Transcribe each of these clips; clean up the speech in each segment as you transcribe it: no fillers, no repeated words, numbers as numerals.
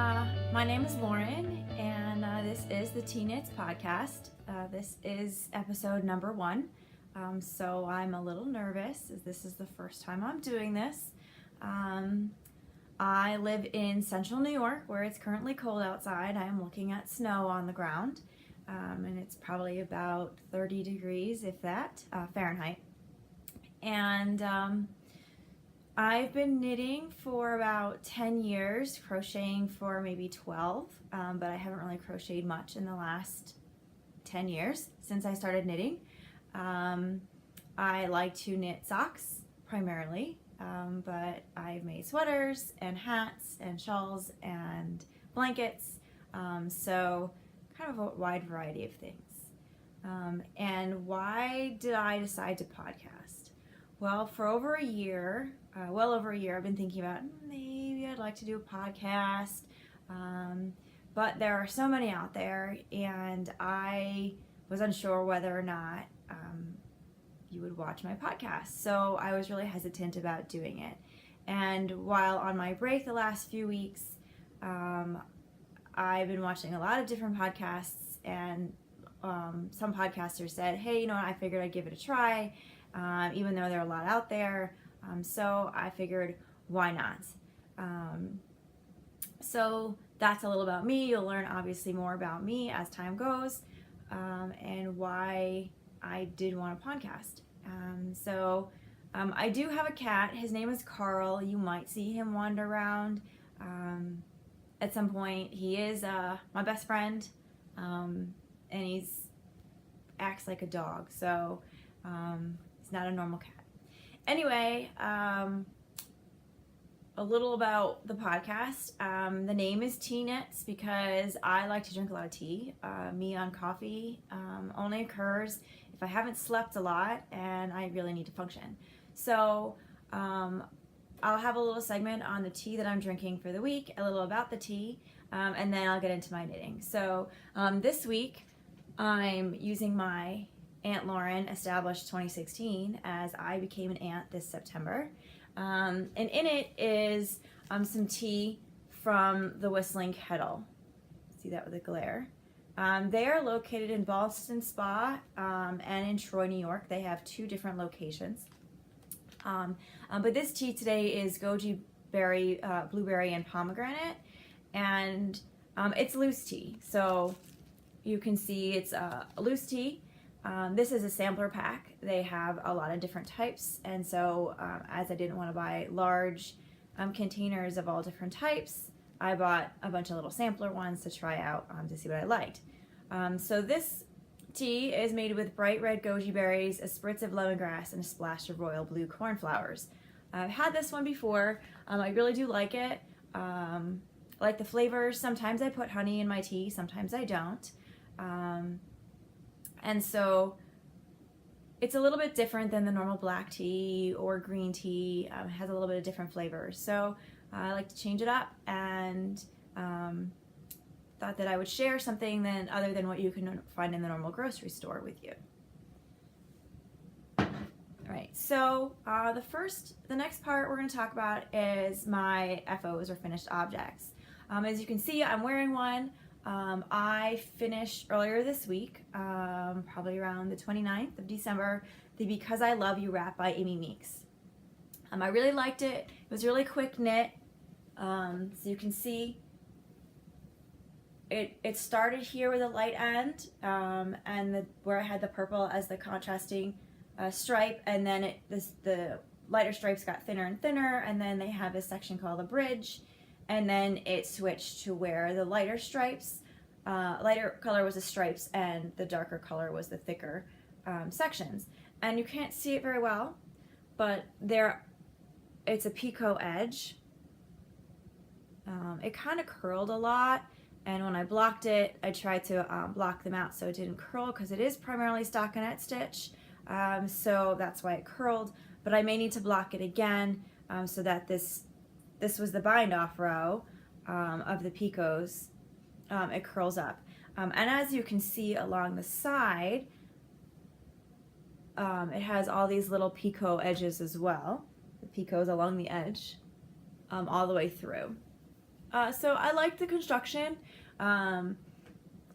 My name is Lauren, and this is the TeaKnits podcast. This is episode number 1, so I'm a little nervous as this is the first time I'm doing this. I live in central New York where it's currently cold outside. I am looking at snow on the ground, and it's probably about 30 degrees, if that, Fahrenheit. And I've been knitting for about 10 years, crocheting for maybe 12, but I haven't really crocheted much in the last 10 years since I started knitting. I like to knit socks primarily, but I've made sweaters and hats and shawls and blankets, so kind of a wide variety of things. And why did I decide to podcast? Well, for over a year, well over a year, I've been thinking about maybe I'd like to do a podcast, but there are so many out there, and I was unsure whether or not you would watch my podcast. So I was really hesitant about doing it. And while on my break the last few weeks, I've been watching a lot of different podcasts, and some podcasters said, hey, you know what, I figured I'd give it a try. Even though there are a lot out there. So I figured, why not? So that's a little about me. You'll learn obviously more about me as time goes, and why I did want a podcast. I do have a cat. His name is Carl. You might see him wander around at some point. He is my best friend, and he's acts like a dog. So he's not a normal cat. Anyway, a little about the podcast. The name is TeaKnits because I like to drink a lot of tea. Me on coffee only occurs if I haven't slept a lot and I really need to function. So I'll have a little segment on the tea that I'm drinking for the week, a little about the tea, and then I'll get into my knitting. So this week I'm using my Aunt Lauren established 2016 as I became an aunt this September. And in it is some tea from the Whistling Kettle. See that with the glare. They are located in Boston Spa and in Troy, New York. They have 2 different locations. But this tea today is goji berry, blueberry, and pomegranate. And it's loose tea. So you can see it's a loose tea. This is a sampler pack. They have a lot of different types, and so as I didn't want to buy large containers of all different types, I bought a bunch of little sampler ones to try out to see what I liked. So this tea is made with bright red goji berries, a spritz of lemongrass, and a splash of royal blue cornflowers. I've had this one before. I really do like it. I like the flavors. Sometimes I put honey in my tea, sometimes I don't. And so it's a little bit different than the normal black tea or green tea. It has a little bit of different flavors. So I like to change it up, and thought that I would share something other than what you can find in the normal grocery store with you. All right, so the next part we're going to talk about is my FOs, or finished objects. As you can see, I'm wearing one. I finished earlier this week, probably around the 29th of December, the Because I Love You wrap by Amy Meeks. I really liked it. It was really quick knit. So you can see it started here with a light end, and where I had the purple as the contrasting stripe, and then the lighter stripes got thinner and thinner, and then they have this section called a bridge. And then it switched to where the lighter color was the stripes, and the darker color was the thicker sections. And you can't see it very well, but it's a picot edge. It kind of curled a lot, and when I blocked it, I tried to block them out so it didn't curl, because it is primarily stockinette stitch, so that's why it curled. But I may need to block it again so that this was the bind off row of the picots. It curls up. And as you can see along the side, it has all these little picot edges as well. The picots along the edge all the way through. So I like the construction. I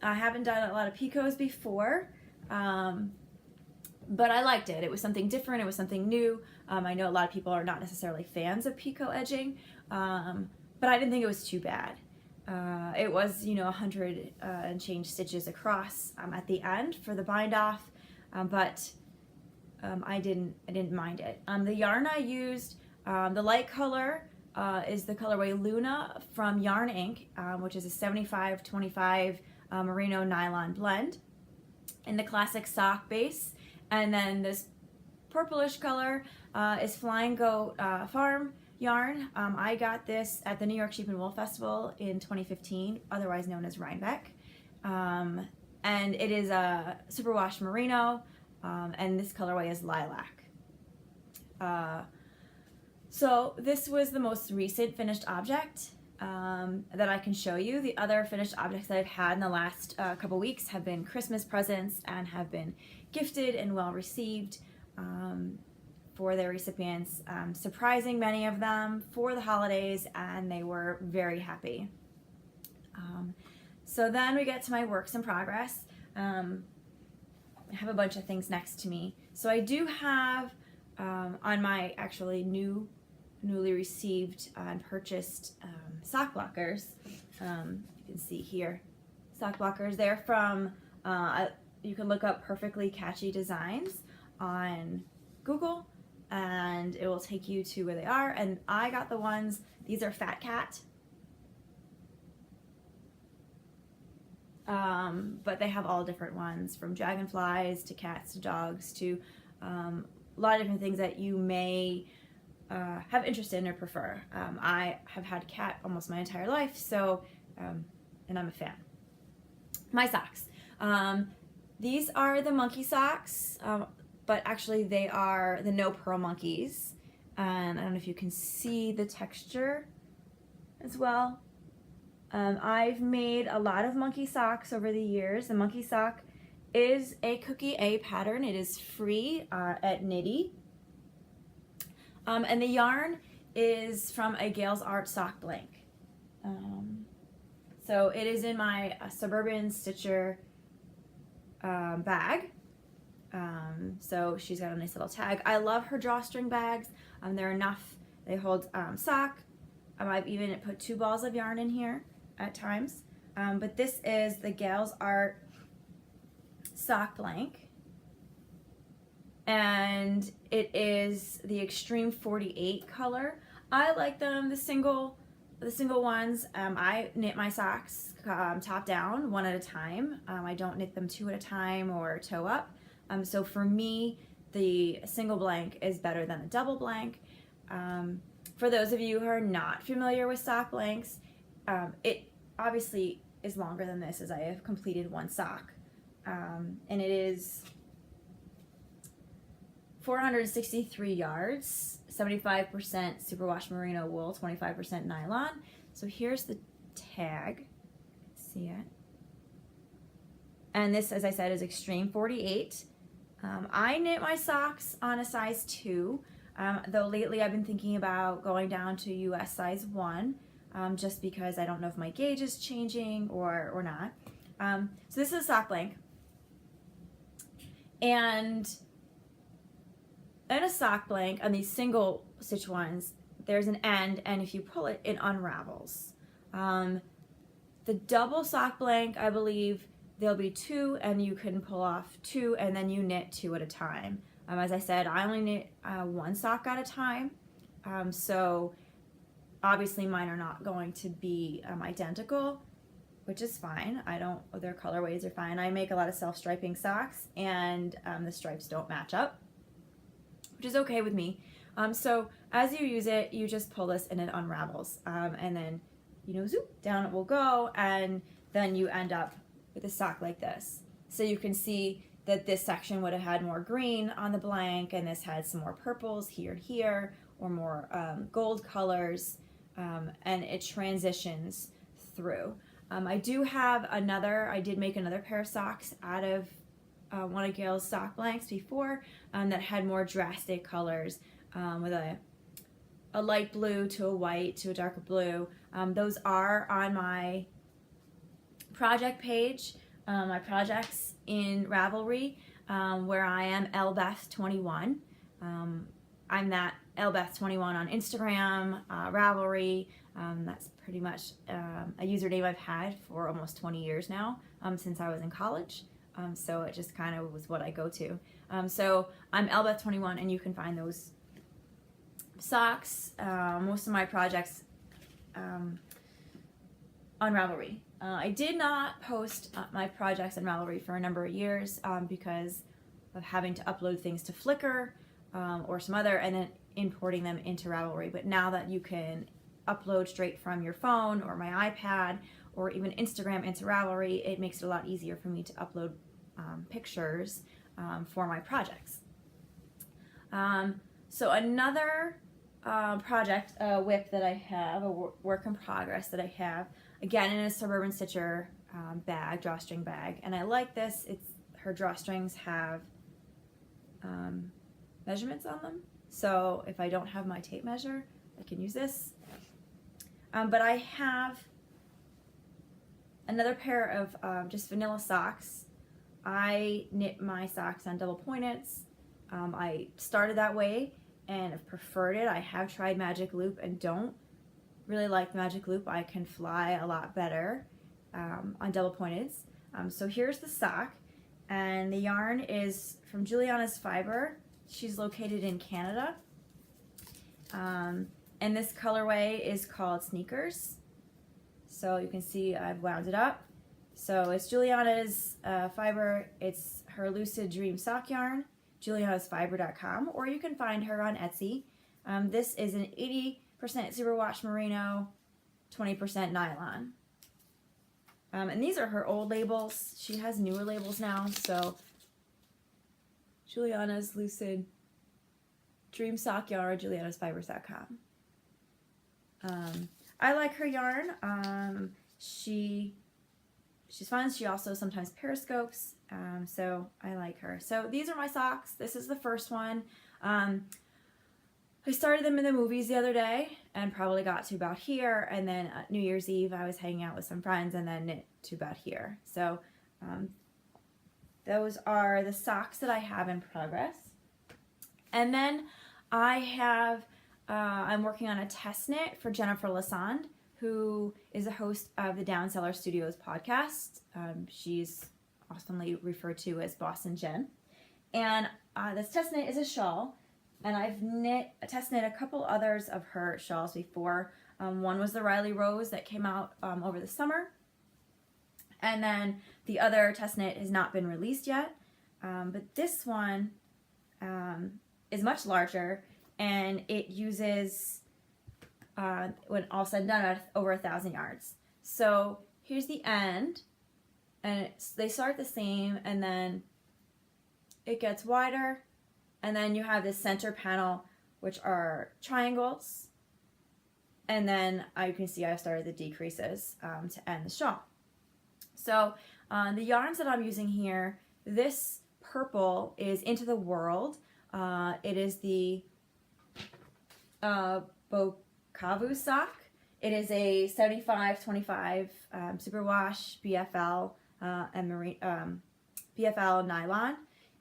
haven't done a lot of picots before, but I liked it. It was something different. It was something new. I know a lot of people are not necessarily fans of picot edging, but I didn't think it was too bad. It was, 100 and change stitches across at the end for the bind off, but I didn't mind it. The yarn I used, the light color is the colorway Luna from Yarn Inc., which is a 75-25 merino nylon blend, in the classic sock base. And then this purplish color is Flying Goat Farm yarn. I got this at the New York Sheep and Wool Festival in 2015, otherwise known as Rhinebeck. And it is a superwash merino, and this colorway is lilac. So this was the most recent finished object that I can show you. The other finished objects that I've had in the last couple weeks have been Christmas presents and have been gifted and well received for their recipients, surprising many of them for the holidays, and they were very happy. So then we get to my works in progress. I have a bunch of things next to me. So I do have on my actually newly received and purchased sock blockers. You can see here, sock blockers. They're from, you can look up Perfectly Catchy Designs on Google and it will take you to where they are. And I got the ones, these are Fat Cat. But they have all different ones, from dragonflies to cats to dogs to a lot of different things that you may have interest in or prefer. I have had cat almost my entire life, so and I'm a fan. My socks. These are the monkey socks, but actually they are the no purl monkeys. And I don't know if you can see the texture as well. I've made a lot of monkey socks over the years. The monkey sock is a Cookie A pattern. It is free at Knitty. And the yarn is from a Gale's Art sock blank. So it is in my Suburban Stitcher bag. So she's got a nice little tag. I love her drawstring bags. They're enough. They hold sock. I've even put 2 balls of yarn in here at times. But this is the Gale's Art sock blank. And it is the Extreme 48 color. I like them, the single ones. I knit my socks top down, one at a time. I don't knit them 2 at a time or toe up. So for me, the single blank is better than a double blank. For those of you who are not familiar with sock blanks, it obviously is longer than this, as I have completed 1 sock. And it is 463 yards, 75% superwash merino wool, 25% nylon. So here's the tag, see it? And this, as I said, is Extreme 48. I knit my socks on a size 2, though lately I've been thinking about going down to US size 1, just because I don't know if my gauge is changing or not. So this is a sock blank. And in a sock blank, on these single stitch ones, there's an end, and if you pull it, it unravels. The double sock blank, I believe there'll be 2, and you can pull off 2, and then you knit 2 at a time. As I said, I only knit 1 sock at a time, so obviously mine are not going to be identical, which is fine. Their colorways are fine. I make a lot of self-striping socks, and the stripes don't match up, which is okay with me. So as you use it, you just pull this and it unravels. And then, zoop, down it will go, and then you end up with a sock like this. So you can see that this section would have had more green on the blank, and this had some more purples here and here, or more gold colors, and it transitions through. I did make another pair of socks out of one of Gail's sock blanks before that had more drastic colors with a a light blue to a white to a darker blue. Those are on my project page, my projects in Ravelry, where I am lbeth21. I'm that lbeth21 on Instagram, Ravelry. That's pretty much a username I've had for almost 20 years now, since I was in college. So it just kind of was what I go to. So I'm lbeth21, and you can find those socks, most of my projects on Ravelry. I did not post my projects on Ravelry for a number of years because of having to upload things to Flickr or some other, and then importing them into Ravelry. But now that you can upload straight from your phone or my iPad or even Instagram into Ravelry, it makes it a lot easier for me to upload pictures for my projects. So another project, a whip that I have, a work in progress that I have, again in a Suburban Stitcher bag, drawstring bag, and I like this. Her drawstrings have measurements on them, so if I don't have my tape measure, I can use this. But I have another pair of just vanilla socks. I knit my socks on double pointeds. I started that way and have preferred it. I have tried Magic Loop and don't really like Magic Loop. I can fly a lot better on double pointeds. So here's the sock, and the yarn is from Juliana's Fiber. She's located in Canada. And this colorway is called Sneakers. So you can see I've wound it up. So it's Juliana's Fiber. It's her Lucid Dream sock yarn, julianasfiber.com, or you can find her on Etsy. This is an 80% superwash merino, 20% nylon. And these are her old labels. She has newer labels now. So Juliana's Lucid Dream sock yarn, julianasfibers.com. I like her yarn. She's fun. She also sometimes periscopes, so I like her. So these are my socks. This is the first one. I started them in the movies the other day and probably got to about here, and then New Year's Eve I was hanging out with some friends and then knit to about here. So those are the socks that I have in progress. And then I have I'm working on a test knit for Jennifer Lassonde, who is a host of the Downseller Studios podcast. She's oftenly referred to as Boston Jen. And this test knit is a shawl, and I've test knit a couple others of her shawls before. One was the Riley Rose that came out over the summer, and then the other test knit has not been released yet. But this one is much larger, and it uses, when all said and done, over 1,000 yards. So here's the end, and they start the same, and then it gets wider, and then you have this center panel, which are triangles, and then you can see I started the decreases to end the shawl. So the yarns that I'm using here, this purple is Into the World. It is the Bokavu sock. It is a 75-25 superwash BFL and marine BFL nylon,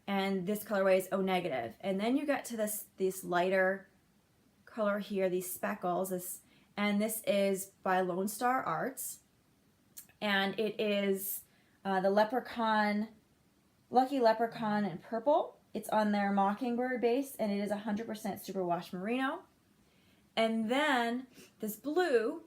and this colorway is O negative. And then you get to this lighter color here, these speckles, and this is by Lone Star Arts, and it is the leprechaun, Lucky Leprechaun in purple. It's on their Mockingbird base, and it is 100% superwash merino. And then this blue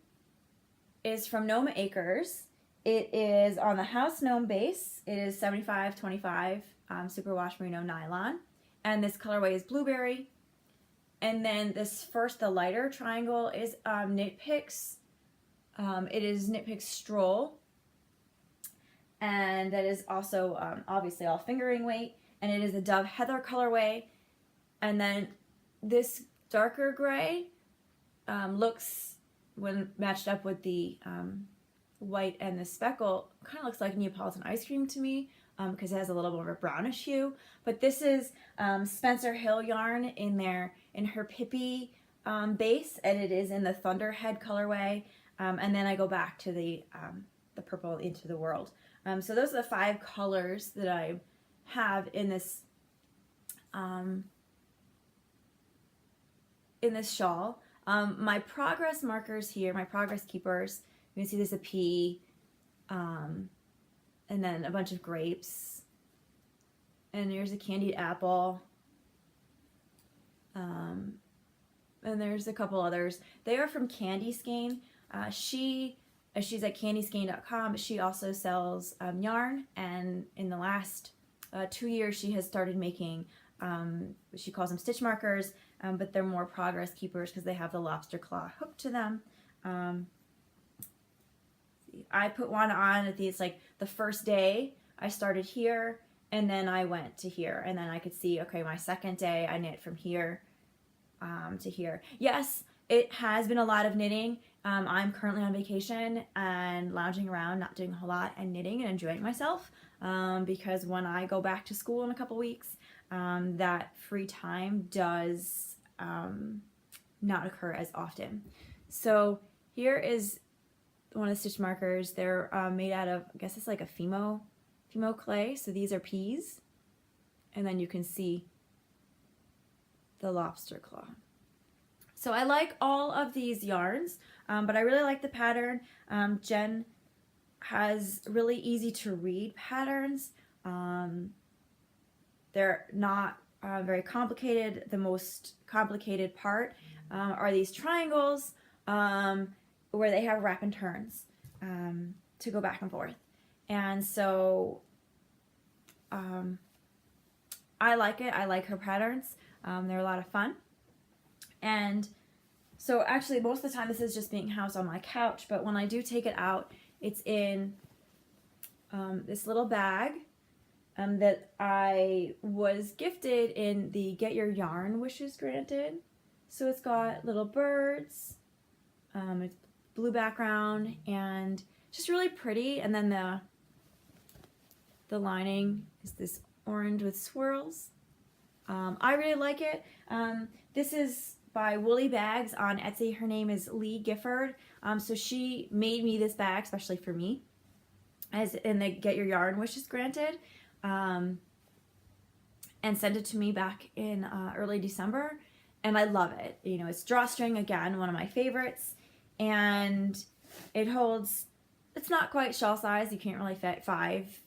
is from Noma Acres. It is on the House Gnome base. It is 75-25 superwash merino nylon. And this colorway is blueberry. And then this first, the lighter triangle, is Knit Picks. It is Knit Picks Stroll. And that is also obviously all fingering weight. And it is the Dove Heather colorway. And then this darker gray looks, when matched up with the white and the speckle, kind of looks like Neapolitan ice cream to me, because it has a little bit of a brownish hue. But this is Spencer Hill yarn in her Pippi base, and it is in the Thunderhead colorway. And then I go back to the purple Into the World. So those are the 5 colors that I have in this shawl. My progress markers here, my progress keepers, you can see there's a pea, and then a bunch of grapes, and there's a candied apple, and there's a couple others. They are from Candy Skein. She's at candyskein.com, but she also sells yarn, and in the last 2 years she has started making, she calls them stitch markers, but they're more progress keepers because they have the lobster claw hooked to them. I put one on at these, like the first day I started here, and then I went to here, and then I could see, okay, my second day I knit from here to here. Yes, it has been a lot of knitting. I'm currently on vacation and lounging around, not doing a whole lot, and knitting and enjoying myself, because when I go back to school in a couple weeks, that free time does not occur as often. So here is one of the stitch markers. They're made out of, I guess it's like a Fimo clay. So these are peas, and then you can see the lobster claw. So I like all of these yarns, but I really like the pattern. Jen has really easy to read patterns. They're not very complicated. The most complicated part are these triangles, where they have wrap and turns to go back and forth. And so I like it. I like her patterns. They're a lot of fun. And so actually most of the time this is just being housed on my couch, but when I do take it out, it's in this little bag that I was gifted in the Get Your Yarn Wishes Granted. So it's got little birds, it's blue background, and just really pretty. And then the lining is this orange with swirls. I really like it. This is by Woolly Bags on Etsy. Her name is Lee Gifford. So she made me this bag especially for me, as in the Get Your Yarn Wishes Granted, and sent it to me back in early December, and I love it. You know, it's drawstring, again, one of my favorites, and it holds, it's not quite shawl size, you can't really fit 5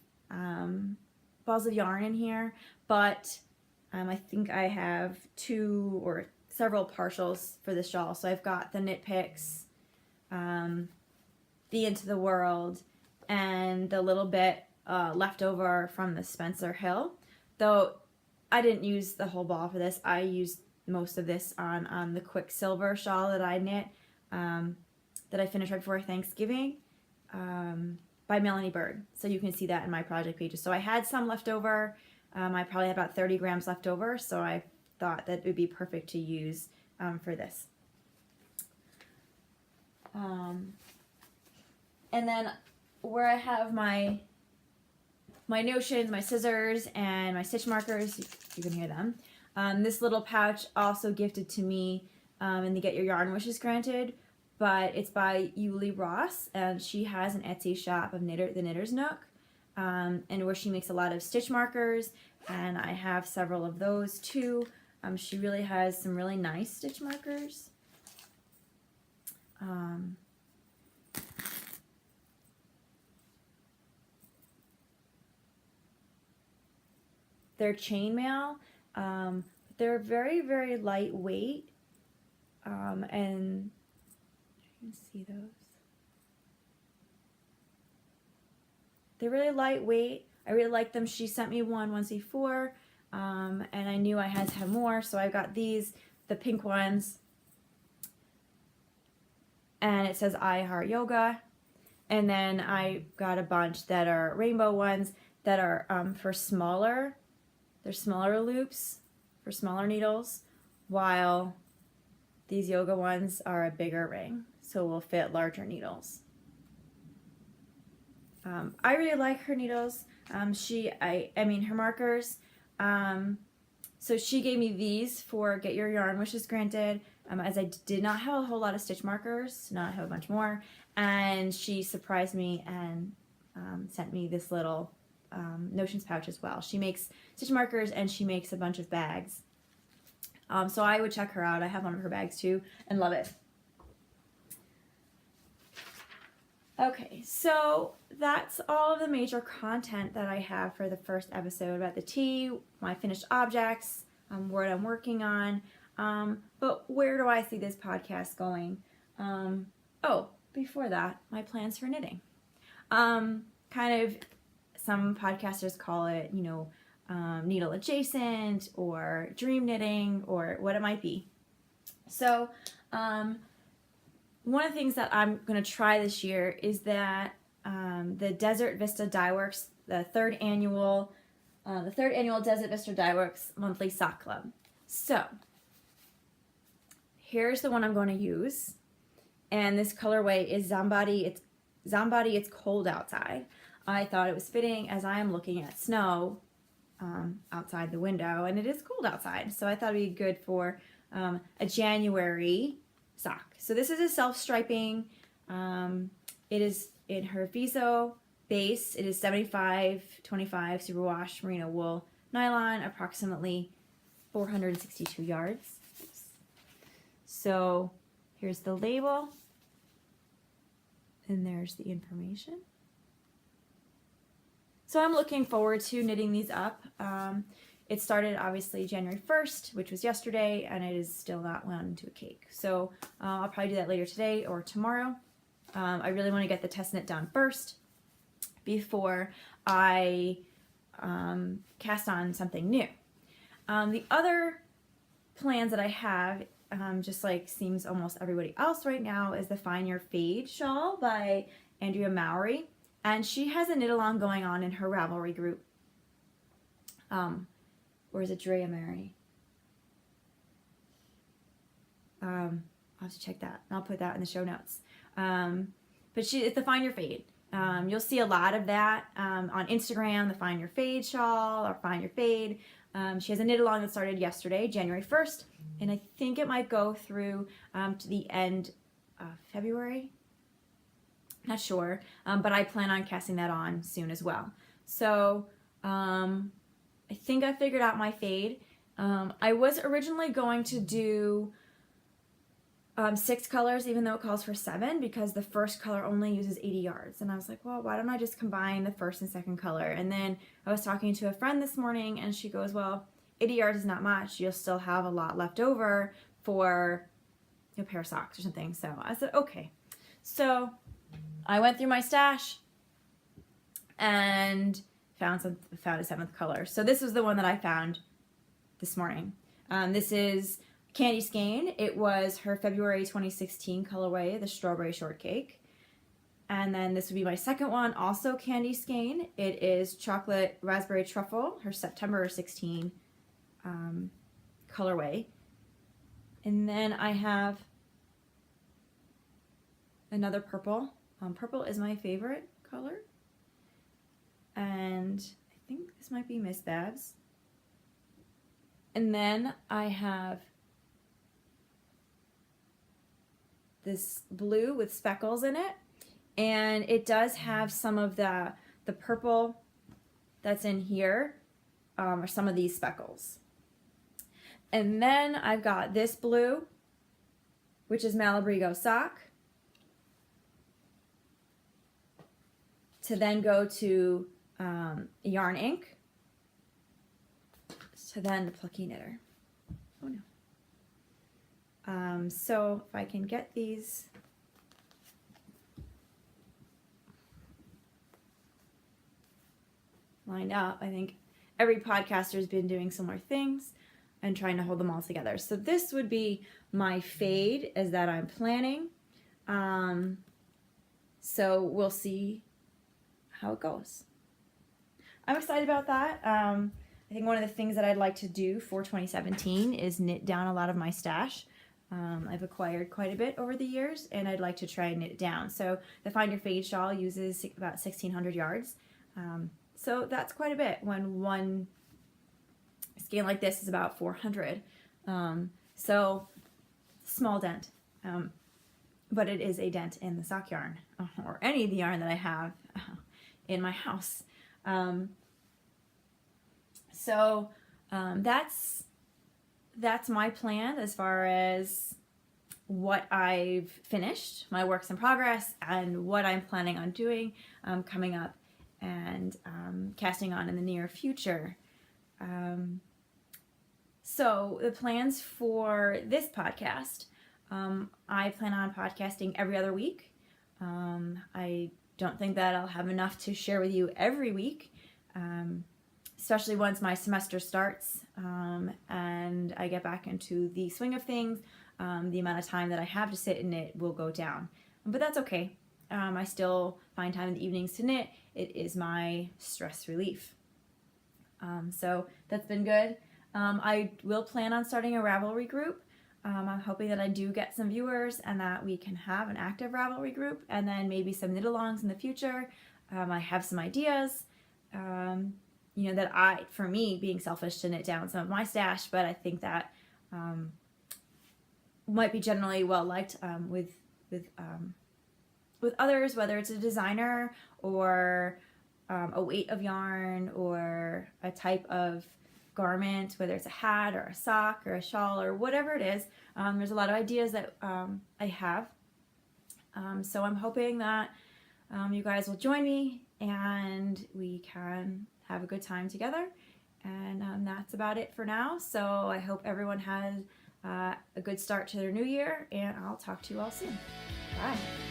balls of yarn in here, but I think I have 2 or several partials for the shawl. So I've got the Knit Picks, the Into the World, and the little bit left over from the Spencer Hill. Though I didn't use the whole ball for this. I used most of this on the Quicksilver shawl that I knit, that I finished right before Thanksgiving, by Melanie Bird. So you can see that in my project pages. So I had some left over. I probably had about 30 grams left over, so I thought that it would be perfect to use for this. And then where I have my notions, my scissors, and my stitch markers, you can hear them. This little pouch also gifted to me in the Get Your Yarn Wishes Granted, but it's by Yuli Ross, and she has an Etsy shop of the Knitter's Nook, and where she makes a lot of stitch markers, and I have several of those too. She really has some really nice stitch markers. They're chainmail, but they're very, very lightweight, and you can see those. They're really lightweight. I really like them. She sent me one once before, and I knew I had to have more, so I got these, the pink ones, and it says I Heart Yoga. And then I got a bunch that are rainbow ones that are for smaller. They're smaller loops for smaller needles, while these yoga ones are a bigger ring, so will fit larger needles. I really like her needles. I mean her markers. So she gave me these for Get Your Yarn Wishes Granted. as I did not have a whole lot of stitch markers, not have a bunch more, and she surprised me and sent me this little notions pouch as well. She makes stitch markers and she makes a bunch of bags. So I would check her out. I have one of her bags too and love it. Okay, so that's all of the major content that I have for the first episode about the tea, my finished objects, what I'm working on. But where do I see this podcast going? Oh, before that, my plans for knitting. Kind of, some podcasters call it, you know, needle adjacent or dream knitting or what it might be. So, one of the things that I'm going to try this year is that the Desert Vista Dye Works, the third annual Desert Vista Dye Works monthly sock club. So here's the one I'm going to use, and this colorway is Zambadi. It's cold outside. I thought it was fitting as I am looking at snow outside the window, and it is cold outside, so I thought it'd be good for a January sock. So this is a self-striping. It is in her Viso base. It is 75-25 superwash merino wool nylon, approximately 462 yards. So here's the label, and there's the information. So I'm looking forward to knitting these up. It started obviously January 1st, which was yesterday, and it is still not wound into a cake. So I'll probably do that later today or tomorrow. I really want to get the test knit done first before I cast on something new. The other plans that I have, just like seems almost everybody else right now, is the Find Your Fade shawl by Andrea Mowry. And she has a knit along going on in her Ravelry group. Or is it Drea Mary? I'll have to check that. I'll put that in the show notes. But it's the Find Your Fade. You'll see a lot of that on Instagram, the Find Your Fade shawl or Find Your Fade. She has a knit along that started yesterday, January 1st, and I think it might go through to the end of February. Not sure, but I plan on casting that on soon as well. So I think I figured out my fade. I was originally going to do 6 colors, even though it calls for 7, because the first color only uses 80 yards. And I was like, well, why don't I just combine the first and second color? And then I was talking to a friend this morning, and she goes, well, 80 yards is not much. You'll still have a lot left over for a pair of socks or something. So I said, okay. So I went through my stash and found a 7th color. So this was the one that I found this morning. This is Candy Skein. It was her February 2016 colorway, the Strawberry Shortcake. And then this would be my second one, also Candy Skein. It is Chocolate Raspberry Truffle, her September 16 colorway. And then I have another purple. Purple is my favorite color. And I think this might be Miss Babs. And then I have this blue with speckles in it. And it does have some of the purple that's in here, or some of these speckles. And then I've got this blue, which is Malabrigo Sock, to then go to Yarn Ink, to then the Plucky Knitter. Oh no. So if I can get these lined up, I think every podcaster has been doing similar things and trying to hold them all together. So this would be my fade, as that I'm planning. So we'll see how it goes. I'm excited about that. I think one of the things that I'd like to do for 2017 is knit down a lot of my stash. I've acquired quite a bit over the years, and I'd like to try and knit it down. So the Find Your Fade shawl uses about 1,600 yards. So that's quite a bit when one skein like this is about 400. So small dent, but it is a dent in the sock yarn, or any of the yarn that I have in my house. So that's my plan as far as what I've finished, my works in progress, and what I'm planning on doing coming up and casting on in the near future. So the plans for this podcast, I plan on podcasting every other week. I don't think that I'll have enough to share with you every week, especially once my semester starts and I get back into the swing of things. The amount of time that I have to sit and knit will go down, but that's okay. I still find time in the evenings to knit. It is my stress relief. So that's been good. I will plan on starting a Ravelry group. I'm hoping that I do get some viewers and that we can have an active Ravelry group, and then maybe some knit-alongs in the future. I have some ideas, that for me, being selfish, to knit down some of my stash, but I think that might be generally well liked with others, whether it's a designer or a weight of yarn or a type of garment, whether it's a hat or a sock or a shawl or whatever it is. There's a lot of ideas that I have. So I'm hoping that you guys will join me and we can have a good time together. And that's about it for now. So I hope everyone has a good start to their new year, and I'll talk to you all soon. Bye.